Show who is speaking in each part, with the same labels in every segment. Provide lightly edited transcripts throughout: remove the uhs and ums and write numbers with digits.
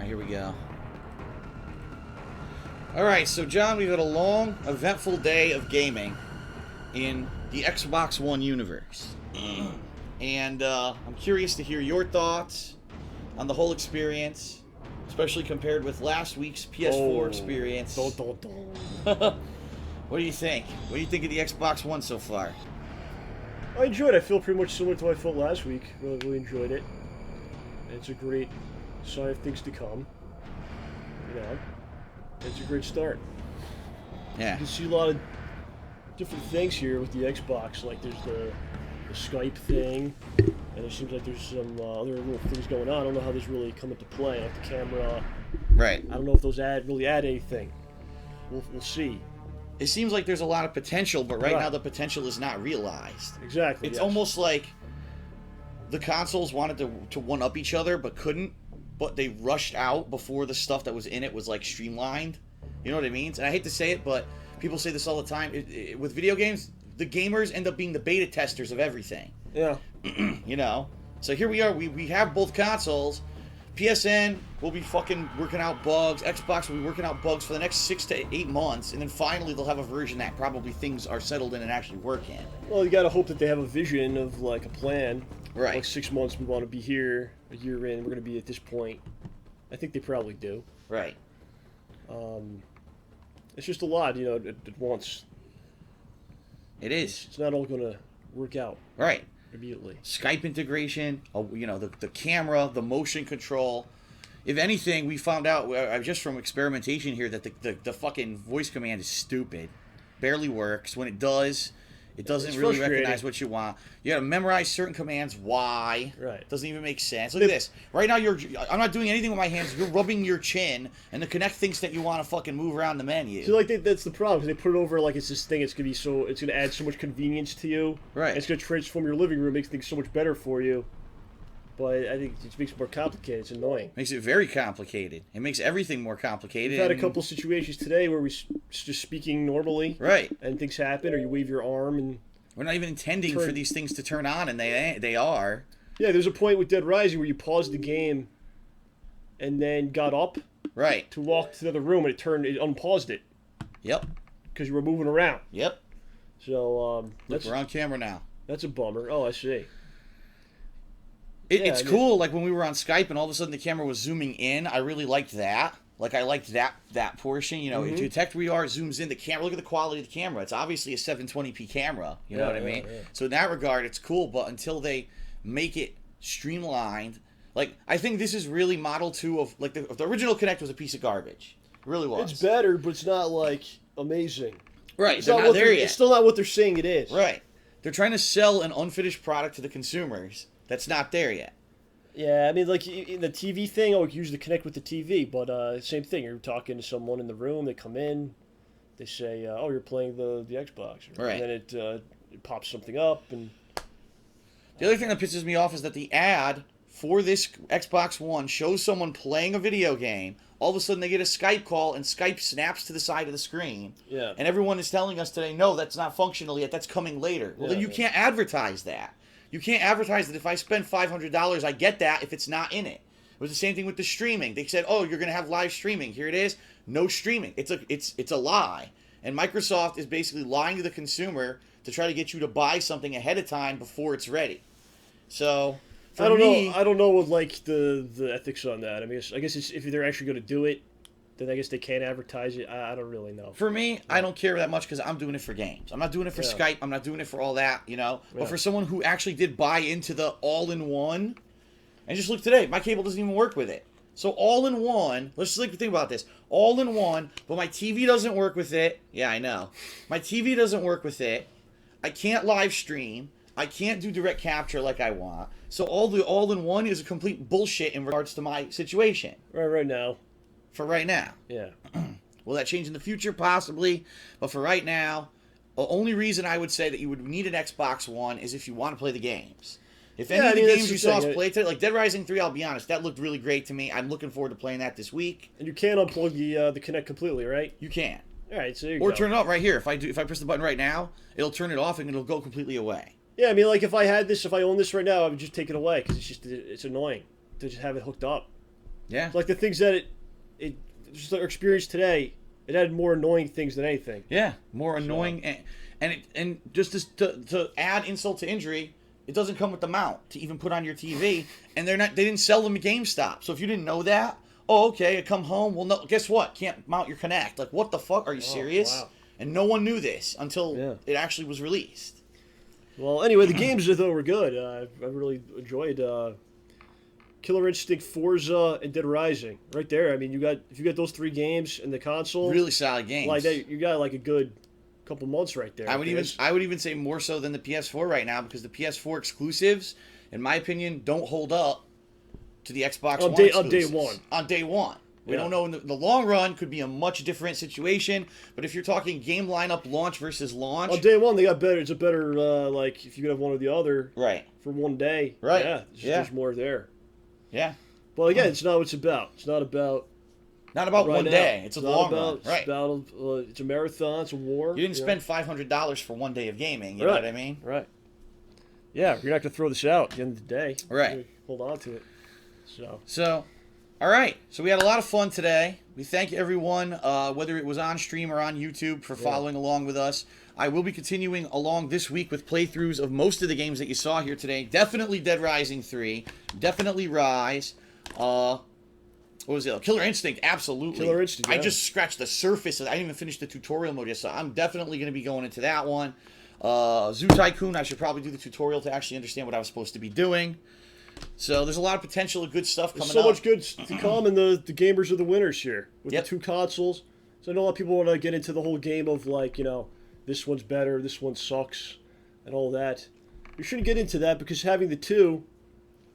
Speaker 1: Alright, here we go. Alright, so John, we've had a long, eventful day of gaming in the Xbox One universe. And I'm curious to hear your thoughts on the whole experience, especially compared with last week's PS4 experience. What do you think? What do you think of the Xbox One so far?
Speaker 2: I enjoyed it. I feel pretty much similar to what I felt last week. Really enjoyed it. It's a great sign of things to come. You know, it's a great start.
Speaker 1: Yeah.
Speaker 2: You can see a lot of different things here with the Xbox. Like there's the Skype thing, and it seems like there's some other little things going on. I don't know how these really come into play, like the camera.
Speaker 1: Right.
Speaker 2: I don't know if those really add anything. We'll see.
Speaker 1: It seems like there's a lot of potential, but right now the potential is not realized.
Speaker 2: Exactly.
Speaker 1: It's almost like the consoles wanted to one-up each other, but couldn't. But they rushed out before the stuff that was in it was like streamlined. You know what I mean? And I hate to say it, but people say this all the time. With video games, the gamers end up being the beta testers of everything.
Speaker 2: Yeah.
Speaker 1: You know? So here we are. We have both consoles. PSN will be fucking working out bugs. Xbox will be working out bugs for the next 6 to 8 months. And then finally they'll have a version that probably things are settled in and actually work in.
Speaker 2: Well, you gotta hope that they have a vision of like a plan.
Speaker 1: Right.
Speaker 2: Like 6 months we want to be here. A year in, we're gonna be at this point. I think they probably do.
Speaker 1: Right.
Speaker 2: It's just a lot, you know, at once.
Speaker 1: It is.
Speaker 2: It's not all gonna work out.
Speaker 1: Right.
Speaker 2: Immediately.
Speaker 1: Skype integration, you know, the camera, the motion control. If anything, we found out just from experimentation here that the fucking voice command is stupid. Barely works. When it does, it doesn't really recognize what you want. You gotta memorize certain commands. Why?
Speaker 2: Right.
Speaker 1: Doesn't even make sense. Look at this. Right now, I'm not doing anything with my hands. You're rubbing your chin, and the Kinect thinks that you want to fucking move around the menu.
Speaker 2: So, like, that's the problem. Because they put it over like it's this thing. It's gonna add so much convenience to you.
Speaker 1: Right.
Speaker 2: It's gonna transform your living room, makes things so much better for you. But I think it just makes it more complicated. It's annoying.
Speaker 1: Makes it very complicated. It makes everything more complicated.
Speaker 2: We've had a couple situations today where we're just speaking normally.
Speaker 1: Right.
Speaker 2: And things happen, or you wave your arm and.
Speaker 1: We're not even intending for these things to turn on, and they are.
Speaker 2: Yeah, there's a point with Dead Rising where you paused the game and then got up
Speaker 1: right
Speaker 2: to walk to the other room, and it unpaused it.
Speaker 1: Yep.
Speaker 2: Because you were moving around.
Speaker 1: Yep.
Speaker 2: So,
Speaker 1: look, we're on camera now.
Speaker 2: That's a bummer. Oh, I see.
Speaker 1: It's cool, like when we were on Skype and all of a sudden the camera was zooming in, I really liked that. Like, I liked that portion, you know, to detect where you are, it zooms in the camera. Look at the quality of the camera. It's obviously a 720p camera, you know what I mean? Yeah. So in that regard, it's cool, but until they make it streamlined, like, I think this is really Model 2 of, like, the original Kinect was a piece of garbage. It really was.
Speaker 2: It's better, but it's not, like, amazing.
Speaker 1: Right, it's not there yet.
Speaker 2: It's still not what they're saying it is.
Speaker 1: Right. They're trying to sell an unfinished product to the consumers that's not there yet.
Speaker 2: Yeah, I mean, like, in the TV thing, you usually connect with the TV, but same thing. You're talking to someone in the room, they come in, they say, oh, you're playing the Xbox.
Speaker 1: Right.
Speaker 2: And then it pops something up. And
Speaker 1: the other thing that pisses me off is that the ad for this Xbox One shows someone playing a video game. All of a sudden, they get a Skype call, and Skype snaps to the side of the screen.
Speaker 2: Yeah.
Speaker 1: And everyone is telling us today, no, that's not functional yet. That's coming later. Well, then you can't advertise that. You can't advertise that if I spend $500, I get that if it's not in it. It was the same thing with the streaming. They said, oh, you're going to have live streaming. Here it is. No streaming. It's a lie. And Microsoft is basically lying to the consumer to try to get you to buy something ahead of time before it's ready. So,
Speaker 2: I don't know what, like, the ethics on that. I mean, I guess if they're actually going to do it, then I guess they can't advertise it. I don't really know.
Speaker 1: For me, I don't care that much because I'm doing it for games. I'm not doing it for Skype. I'm not doing it for all that, you know. But for someone who actually did buy into the all-in-one, and just look today, my cable doesn't even work with it. So all-in-one, let's just think about this. All-in-one, but my TV doesn't work with it. Yeah, I know. My TV doesn't work with it. I can't live stream. I can't do direct capture like I want. So all-in-one is a complete bullshit in regards to my situation.
Speaker 2: Right now.
Speaker 1: For right now.
Speaker 2: Yeah.
Speaker 1: Will that change in the future? Possibly. But for right now, the only reason I would say that you would need an Xbox One is if you want to play the games. If any of the games you saw us play today, like Dead Rising 3, I'll be honest, that looked really great to me. I'm looking forward to playing that this week.
Speaker 2: And you can't unplug the Kinect completely, right?
Speaker 1: You can.
Speaker 2: All right, so there you
Speaker 1: go. Or turn it off right here. If I press the button right now, it'll turn it off and it'll go completely away.
Speaker 2: Yeah, I mean, like, if I own this right now, I would just take it away because it's annoying to just have it hooked up.
Speaker 1: Yeah.
Speaker 2: Like the things that it just like our experience today, it had more annoying things than anything.
Speaker 1: Yeah, more annoying, and just to add insult to injury, it doesn't come with the mount to even put on your TV, and they didn't sell them at GameStop. So if you didn't know that, oh okay, I come home. Well, no, guess what? Can't mount your Kinect. Like what the fuck? Are you serious?
Speaker 2: Wow.
Speaker 1: And no one knew this until it actually was released.
Speaker 2: Well, anyway, the games I thought were good. I really enjoyed Killer Instinct, Forza, and Dead Rising. Right there. I mean, if you got those 3 games in the console,
Speaker 1: Really solid games.
Speaker 2: like that, you got like a good couple months right there.
Speaker 1: I would even say more so than the PS4 right now, because the PS4 exclusives, in my opinion, don't hold up to the Xbox One exclusives.
Speaker 2: On day one.
Speaker 1: On day one. We don't know in the long run, could be a much different situation, but if you're talking game lineup launch versus launch,
Speaker 2: on day one they got better. It's a better like if you could have one or the other,
Speaker 1: right,
Speaker 2: for one day,
Speaker 1: right?
Speaker 2: Yeah, there's more there.
Speaker 1: Yeah.
Speaker 2: Well, again, it's not what it's about. It's not about
Speaker 1: right one day. It's a long run. Right.
Speaker 2: It's about it's a marathon. It's a war.
Speaker 1: You didn't spend $500 for one day of gaming. You know what I mean?
Speaker 2: Right. Yeah, you're not gonna throw this out at the end of the day.
Speaker 1: Right.
Speaker 2: Hold on to it.
Speaker 1: So, all right. So we had a lot of fun today. We thank everyone, whether it was on stream or on YouTube, for following along with us. I will be continuing along this week with playthroughs of most of the games that you saw here today. Definitely Dead Rising 3. Definitely Rise. What was it? Killer Instinct, absolutely.
Speaker 2: Killer Instinct,
Speaker 1: I just scratched the surface. I didn't even finish the tutorial mode yet, so I'm definitely going to be going into that one. Zoo Tycoon, I should probably do the tutorial to actually understand what I was supposed to be doing. So there's a lot of potential of good stuff coming up.
Speaker 2: So much good to come, and the gamers are the winners here with the 2 consoles. So I know a lot of people want to get into the whole game of like, this one's better, this one sucks, and all that. You shouldn't get into that because having the 2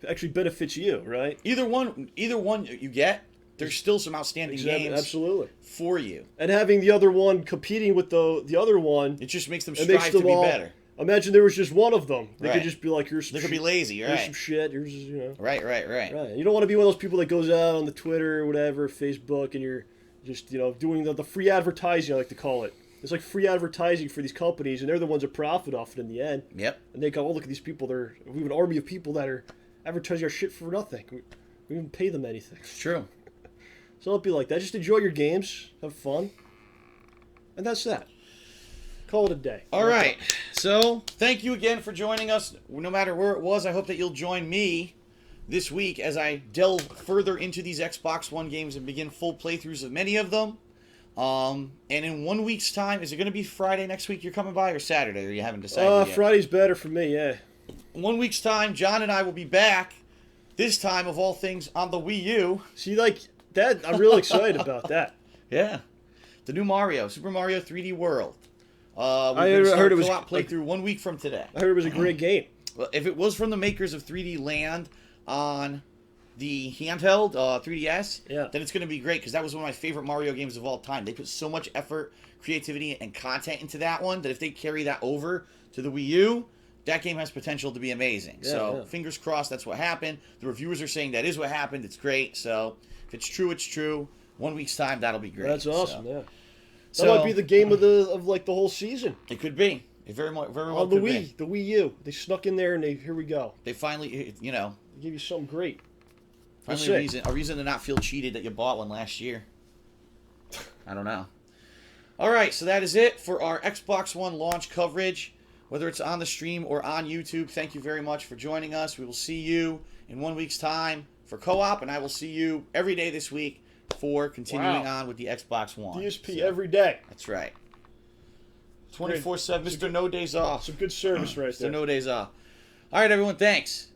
Speaker 2: actually benefits you, right?
Speaker 1: Either one you get, there's still some outstanding games for you.
Speaker 2: And having the other one competing with the other one,
Speaker 1: it just makes them strive to be better.
Speaker 2: Imagine there was just one of them. They could just be like, here's some
Speaker 1: They could be lazy, right?
Speaker 2: Here's some shit. Here's,
Speaker 1: Right.
Speaker 2: Right. You don't want to be one of those people that goes out on the Twitter or whatever, Facebook, and you're just, doing the free advertising, I like to call it. It's like free advertising for these companies, and they're the ones that profit off it in the end.
Speaker 1: Yep.
Speaker 2: And they go, oh, look at these people. We have an army of people that are advertising our shit for nothing. We didn't pay them anything.
Speaker 1: It's true.
Speaker 2: So don't be like that. Just enjoy your games. Have fun. And that's that. Call it a day.
Speaker 1: All right. So, thank you again for joining us. No matter where it was, I hope that you'll join me this week as I delve further into these Xbox One games and begin full playthroughs of many of them. And in 1 week's time, is it going to be Friday next week you're coming by, or Saturday, or you haven't decided yet?
Speaker 2: Friday's better for me, yeah.
Speaker 1: In 1 week's time, John and I will be back, this time of all things, on the Wii U.
Speaker 2: See, like, that, I'm really excited about that.
Speaker 1: Yeah. The new Mario, Super Mario 3D World.
Speaker 2: I heard it was
Speaker 1: co-op playthrough 1 week from today.
Speaker 2: I heard it was a great game.
Speaker 1: Well, if it was from the makers of 3D Land on the handheld 3DS, then it's going to be great, because that was one of my favorite Mario games of all time. They put so much effort, creativity, and content into that one that if they carry that over to the Wii U, that game has potential to be amazing. Fingers crossed that's what happened. The reviewers are saying that is what happened. It's great. So if it's true, it's true. 1 week's time, that'll be great.
Speaker 2: That's awesome, That might be the game of the whole season.
Speaker 1: It could be. It very well
Speaker 2: on the Wii, the Wii U. They snuck in there and here we go.
Speaker 1: They finally,
Speaker 2: they give you something great.
Speaker 1: Finally, a reason to not feel cheated that you bought one last year. I don't know. All right, so that is it for our Xbox One launch coverage, whether it's on the stream or on YouTube. Thank you very much for joining us. We will see you in 1 week's time for co-op, and I will see you every day this week for continuing on with the Xbox One.
Speaker 2: DSP every day.
Speaker 1: That's right. 24/7, Mr. No Days Off.
Speaker 2: Some good service right there.
Speaker 1: Mr. No Days Off. All right, everyone, thanks.